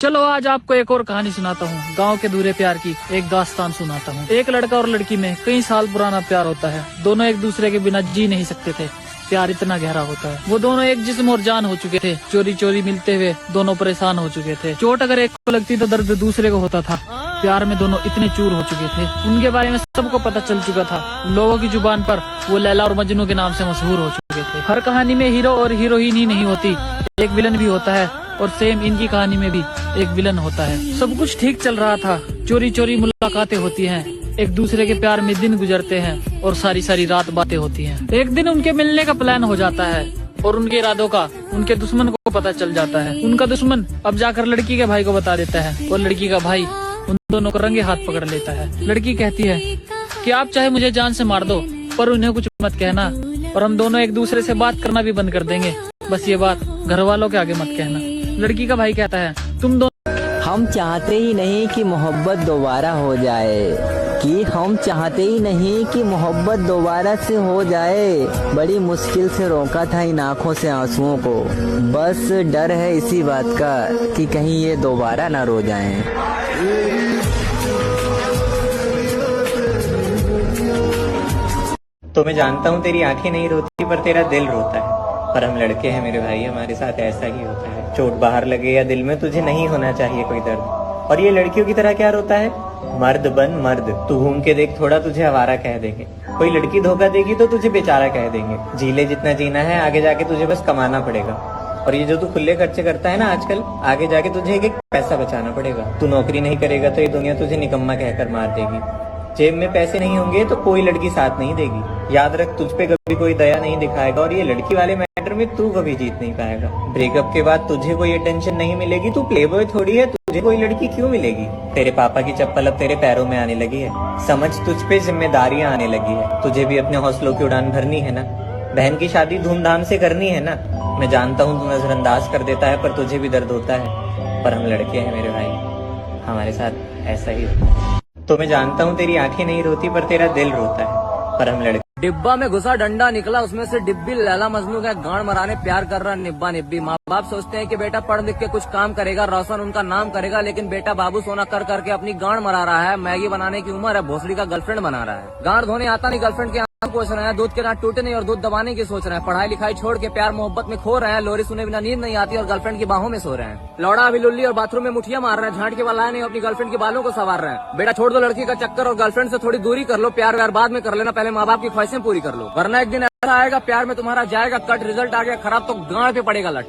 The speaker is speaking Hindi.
चलो आज आपको एक और कहानी सुनाता हूँ, गांव के दूरे प्यार की एक दास्तान सुनाता हूँ। एक लड़का और लड़की में कई साल पुराना प्यार होता है। दोनों एक दूसरे के बिना जी नहीं सकते थे। प्यार इतना गहरा होता है। वो दोनों एक जिस्म और जान हो चुके थे। चोरी चोरी मिलते हुए दोनों परेशान हो चुके थे। चोट अगर एक को लगती तो दर्द दूसरे को होता था। प्यार में दोनों इतने चूर हो चुके थे। उनके बारे में सबको पता चल चुका था। लोगों की जुबान पर वो लैला और मजनू के नाम से मशहूर हो चुके थे। हर कहानी में हीरो और हीरोइन ही नहीं होती, एक विलन भी होता है। और सेम इनकी कहानी में भी एक विलन होता है। सब कुछ ठीक चल रहा था। चोरी चोरी मुलाकातें होती हैं, एक दूसरे के प्यार में दिन गुजरते हैं और सारी सारी रात बातें होती हैं। एक दिन उनके मिलने का प्लान हो जाता है और उनके इरादों का उनके दुश्मन को पता चल जाता है। उनका दुश्मन अब जाकर लड़की के भाई को बता देता है और लड़की का भाई उन दोनों को रंगे हाथ पकड़ लेता है। लड़की कहती है कि आप चाहे मुझे जान से मार दो पर उन्हें कुछ मत कहना, और हम दोनों एक दूसरे से बात करना भी बंद कर देंगे, बस ये बात घर वालों के आगे मत कहना। लड़की का भाई कहता है तुम दोनों हम चाहते ही नहीं कि मोहब्बत दोबारा हो जाए, कि हम चाहते ही नहीं कि मोहब्बत दोबारा से हो जाए। बड़ी मुश्किल से रोका था इन आँखों से आंसुओं को, बस डर है इसी बात का कि कहीं ये दोबारा ना रो जाएं। तो मैं जानता हूँ तेरी आंखें नहीं रोती पर तेरा दिल रोता है। पर हम लड़के हैं मेरे भाई, हमारे साथ ऐसा ही होता है। चोट बाहर लगे या दिल में, तुझे नहीं होना चाहिए कोई दर्द। और ये लड़कियों की तरह क्या रोता है? मर्द बन मर्द, तू घूम के देख थोड़ा, तुझे आवारा कह देंगे। कोई लड़की धोखा देगी तो तुझे बेचारा कह देंगे। जीले जितना जीना है, आगे जाके तुझे बस कमाना पड़ेगा। और ये जो तू खुले खर्चे करता है ना आजकल, आगे जाके तुझे एक पैसा बचाना पड़ेगा। तू नौकरी नहीं करेगा तो ये दुनिया तुझे निकम्मा कहकर मार देगी। जेब में पैसे नहीं होंगे तो कोई लड़की साथ नहीं देगी। याद रख, तुझ पे कभी कोई दया नहीं दिखाएगा, और ये लड़की वाले मैटर में तू कभी जीत नहीं पाएगा। ब्रेकअप के बाद तुझे कोई अटेंशन नहीं मिलेगी, तू प्लेबॉय थोड़ी है, तुझे कोई लड़की क्यों मिलेगी? तेरे पापा की चप्पल अब तेरे पैरों में आने लगी है। समझ, तुझ पे जिम्मेदारियां आने लगी है। तुझे भी अपने हौसलों की उड़ान भरनी है ना। बहन की शादी धूमधाम से करनी है ना। मैं जानता हूँ तू नजरअंदाज कर देता है, पर तुझे भी दर्द होता है। पर हम लड़के हैं मेरे भाई, हमारे साथ ऐसा ही होता है। तो मैं जानता हूँ तेरी आंखें नहीं रोती पर तेरा दिल रोता है। पर हम लड़के डिब्बा में घुसा डंडा निकला, उसमें से डिब्बी लैला मजनू का गांड मराने प्यार कर रहा निब्बा निब्बी। माँ बाप सोचते हैं कि बेटा पढ़ लिख के कुछ काम करेगा, रोशन उनका नाम करेगा, लेकिन बेटा बाबू सोना कर करके अपनी गांड मरा रहा है। मैगी बनाने की उम्र है, भोसड़ी का गर्लफ्रेंड बना रहा है। गांड धोने आता नहीं, गर्लफ्रेंड के आंसू पोंछ रहे हैं, दूध के दांत टूटे नहीं और दूध दबाने की सोच रहे हैं। पढ़ाई लिखाई छोड़ के प्यार मोहब्बत में खो रहे हैं। लोरी सुने बिना नींद नहीं आती और गर्लफ्रेंड की बाहों में सो रहे हैं। लौड़ा अभी लुल्ली और बाथरूम में मुठिया मार रहे हैं। झांट के वाला नहीं, अपनी गर्लफ्रेंड के बालों को संवार रहे हैं। बेटा छोड़ दो लड़की का चक्कर और गर्लफ्रेंड से थोड़ी दूरी कर लो। प्यार व्यार बाद में कर लेना, पहले माँ बाप की ख्वाहिशें पूरी कर लो, वरना एक दिन ऐसा आएगा प्यार में तुम्हारा जाएगा कट, रिजल्ट आ गया खराब तो गांड पे पड़ेगा लट।